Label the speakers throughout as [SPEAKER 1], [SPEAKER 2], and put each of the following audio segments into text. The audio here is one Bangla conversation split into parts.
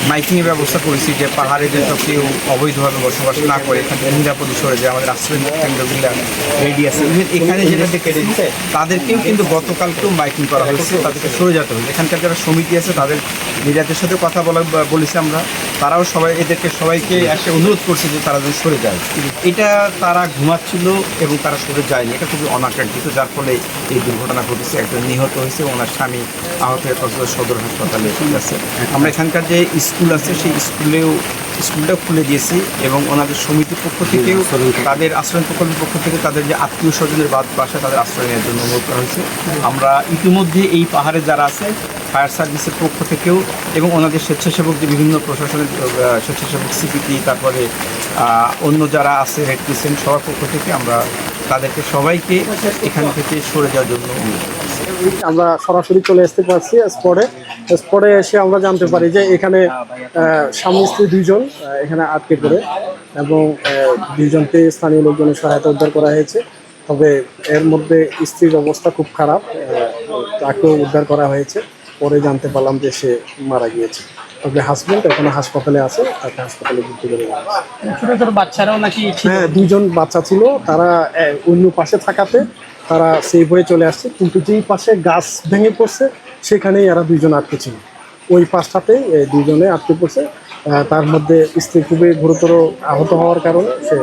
[SPEAKER 1] মাইকিংয়ের ব্যবস্থা করেছি যে পাহাড়ে যেন কেউ অবৈধভাবে বসবাস না করে এখান থেকে নিরাপদে সরে যায়। আমাদের আশ্রয় কেন্দ্রগুলো রেডি আছে। ইভেন এখানে যেটা কেটে দিচ্ছে তাদেরকেও কিন্তু গতকালকেও মাইকিং করা হয়েছে, তাদেরকে সরে যেতে হবে। এখানকার যারা সমিতি আছে তাদের লিডারদের সাথে কথা বলেছি আমরা, তারাও সবাই এদেরকে সবাইকে এসে অনুরোধ করছে যে তারা যেন সরে যায়। এটা তারা ঘুমাচ্ছিল এবং তারা সরে যায়নি, এটা খুবই অনাকাঙ্ক্ষিত, যার ফলে এই দুর্ঘটনা ঘটেছে। একজন নিহত হয়েছে, ওনার স্বামী আহত হয়ে কক্সবাজার সদর হাসপাতালে আছে। আমরা এখানকার যে স্কুল আছে সেই স্কুলটাও খুলে দিয়েছি এবং ওনাদের সমিতির পক্ষ থেকেও তাদের আশ্রয় প্রকল্পের পক্ষ থেকে তাদের যে আত্মীয় স্বজনের বাসায় তাদের আশ্রয় নেওয়ার জন্য অনুরোধ করা হয়েছে। আমরা ইতিমধ্যে এই পাহাড়ে যারা আছে ফায়ার সার্ভিসের পক্ষ থেকেও এবং ওনাদের স্বেচ্ছাসেবক যে বিভিন্ন প্রশাসনের স্বেচ্ছাসেবক সিপিটি, তারপরে অন্য যারা আছে রেড ক্রিসেন্ট, সবার পক্ষ থেকে আমরা তাদেরকে সবাইকে এখান থেকে সরে যাওয়ার জন্য অনুরোধ করছি।
[SPEAKER 2] আমরা সরাসরি চলে আসতে পারছি স্পটে এসে আমরা জানতে পারি যে এখানে স্বামী স্ত্রী দুইজন এখানে আটকে পড়ে এবং দুইজনকে স্থানীয় লোকজনের সহায়তা উদ্ধার করা হয়েছে। তবে এর মধ্যে স্ত্রীর অবস্থা খুব খারাপ, তাকেও উদ্ধার করা হয়েছে। পরে জানতে পারলাম যে সে মারা গিয়েছে। তবে হাজবেন্ড এখনো হাসপাতালে আছে, তাকে হাসপাতালে ভর্তি করে দেওয়া হয়েছে।
[SPEAKER 3] ছোট ছোট বাচ্চারাও নাকি?
[SPEAKER 2] হ্যাঁ, দুইজন বাচ্চা ছিল, তারা অন্য পাশে থাকাতে তারা সেভ হয়ে চলে আসছে, কিন্তু যেই পাশে গাছ ভেঙে পড়ছে সেখানেই এরা দুইজন আটকে ছিল। ওই পাশটাতেই দুইজনে আটকে পড়ছে। তার মধ্যে স্ত্রী খুবই গুরুতর আহত হওয়ার কারণে সে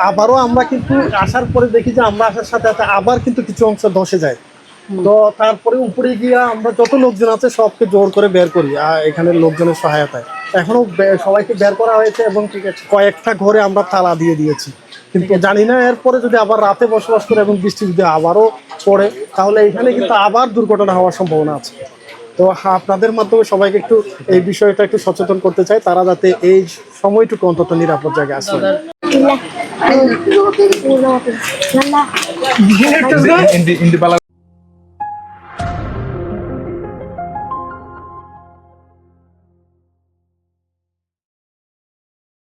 [SPEAKER 2] আবারও আমরা কিন্তু আসার পরে দেখি যে আমরা আসার সাথে সাথে আবার কিন্তু কিছু অংশ ধসে যায়। তো তারপরে উপরে গিয়ে আমরা যত লোকজন আছে সবকে জোর করে বের করি এখানে লোকজনের সহায়তায়। এখনো সবাইকে বের করা হয়েছে এবং কয়েকটা ঘরে আমরা তালা দিয়ে দিয়েছি। কিন্তু জানি না এরপরে যদি আবার রাতে বসবাস করে এবং বৃষ্টি যদি আবারও পড়ে তাহলে এখানে কিন্তু আবার দুর্ঘটনা হওয়ার সম্ভাবনা আছে। তো আপনাদের মাধ্যমে সবাইকে একটু এই বিষয়টা একটু সচেতন করতে চাই, তারা যাতে এই সময়টুকু অন্তত নিরাপদ জায়গায় আসে।